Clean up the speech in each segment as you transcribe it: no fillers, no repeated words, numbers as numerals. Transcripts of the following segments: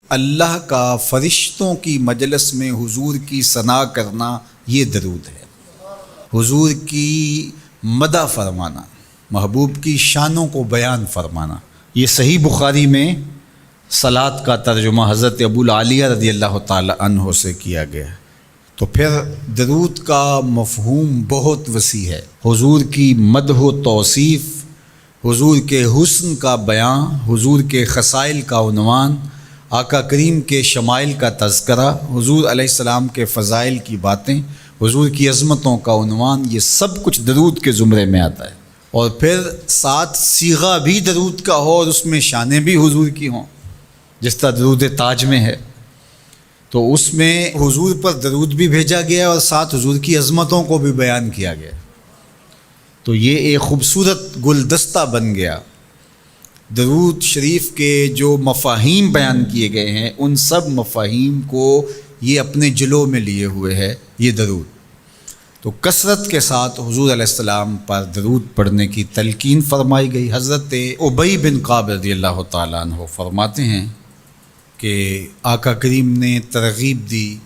اللہ کا فرشتوں کی مجلس میں حضور کی ثنا کرنا یہ درود ہے، حضور کی مدح فرمانا، محبوب کی شانوں کو بیان فرمانا۔ یہ صحیح بخاری میں صلاۃ کا ترجمہ حضرت ابو العالیہ رضی اللہ تعالی عنہ سے کیا گیا ہے۔ تو پھر درود کا مفہوم بہت وسیع ہے، حضور کی مدح و توصیف، حضور کے حسن کا بیان، حضور کے خصائل کا عنوان، آقا کریم کے شمائل کا تذکرہ، حضور علیہ السلام کے فضائل کی باتیں، حضور کی عظمتوں کا عنوان، یہ سب کچھ درود کے زمرے میں آتا ہے۔ اور پھر ساتھ صیغہ بھی درود کا ہو اور اس میں شانیں بھی حضور کی ہوں، جس طرح درود تاج میں ہے، تو اس میں حضور پر درود بھی بھیجا گیا اور ساتھ حضور کی عظمتوں کو بھی بیان کیا گیا۔ تو یہ ایک خوبصورت گلدستہ بن گیا۔ درود شریف کے جو مفاہیم بیان کیے گئے ہیں، ان سب مفاہیم کو یہ اپنے جلو میں لیے ہوئے ہے یہ درود۔ تو کثرت کے ساتھ حضور علیہ السلام پر درود پڑھنے کی تلقین فرمائی گئی۔ حضرت ابی بن کعب رضی اللہ تعالیٰ عنہ فرماتے ہیں کہ آقا کریم نے ترغیب دی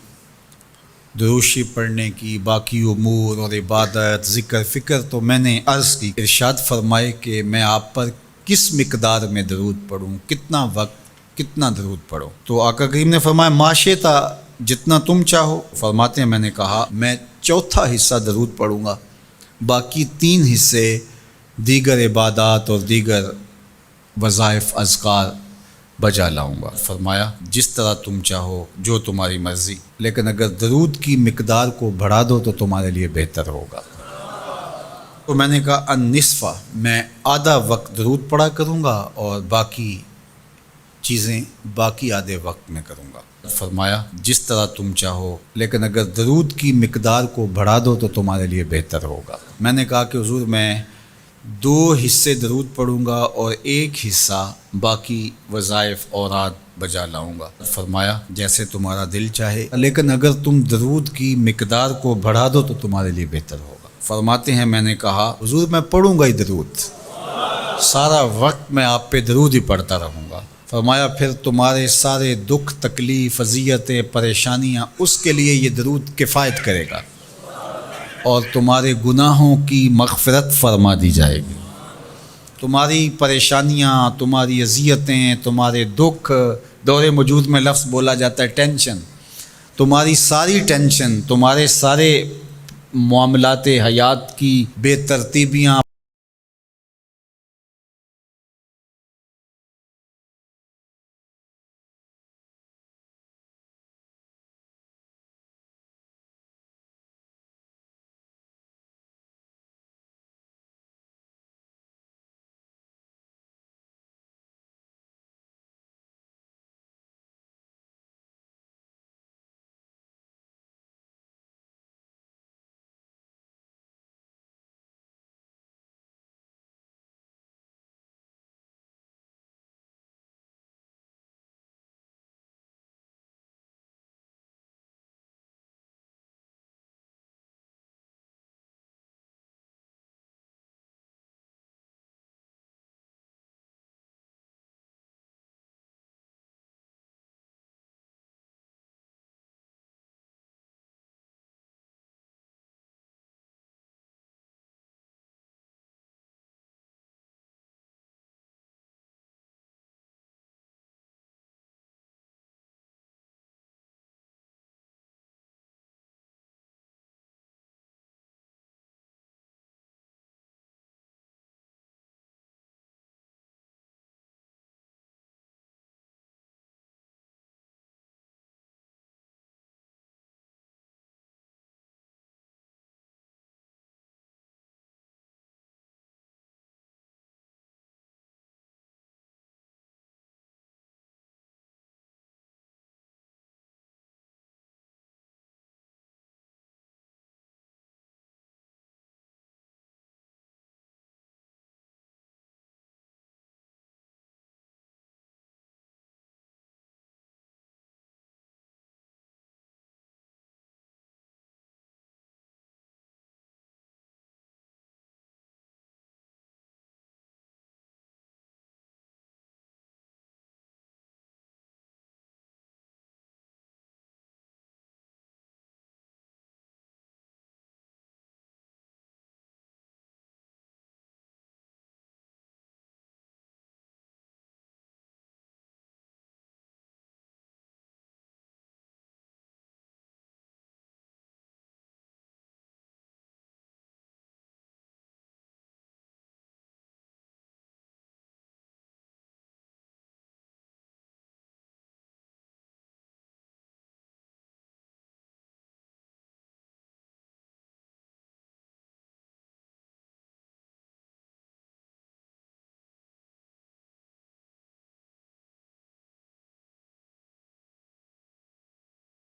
درود شریف پڑھنے کی، باقی امور اور عبادت، ذکر فکر۔ تو میں نے عرض کی، ارشاد فرمائے کہ میں آپ پر کس مقدار میں درود پڑھوں، کتنا وقت، کتنا درود پڑھوں؟ تو آقا کریم نے فرمایا ماشیتا، جتنا تم چاہو۔ فرماتے ہیں میں نے کہا میں چوتھا حصہ درود پڑھوں گا، باقی 3 حصے دیگر عبادات اور دیگر وظائف اذکار بجا لاؤں گا۔ فرمایا جس طرح تم چاہو، جو تمہاری مرضی، لیکن اگر درود کی مقدار کو بڑھا دو تو تمہارے لیے بہتر ہوگا۔ تو میں نے کہا النصفہ، میں آدھا وقت درود پڑھا کروں گا اور باقی چیزیں باقی آدھے وقت میں کروں گا۔ فرمایا جس طرح تم چاہو، لیکن اگر درود کی مقدار کو بڑھا دو تو تمہارے لیے بہتر ہوگا۔ میں نے کہا کہ حضور میں 2 حصے درود پڑھوں گا اور 1 حصہ باقی وظائف اوراد بجا لاؤں گا۔ فرمایا جیسے تمہارا دل چاہے، لیکن اگر تم درود کی مقدار کو بڑھا دو تو تمہارے لیے بہتر ہوگا۔ فرماتے ہیں میں نے کہا حضور میں پڑھوں گا ہی درود، سارا وقت میں آپ پہ درود ہی پڑھتا رہوں گا۔ فرمایا پھر تمہارے سارے دکھ، تکلیف، اذیتیں، پریشانیاں، اس کے لیے یہ درود کفایت کرے گا اور تمہارے گناہوں کی مغفرت فرما دی جائے گی۔ تمہاری پریشانیاں، تمہاری اذیتیں، تمہارے دکھ، دور موجود میں لفظ بولا جاتا ہے ٹینشن، تمہاری ساری ٹینشن، تمہارے سارے معاملات حیات کی بے ترتیبیاں،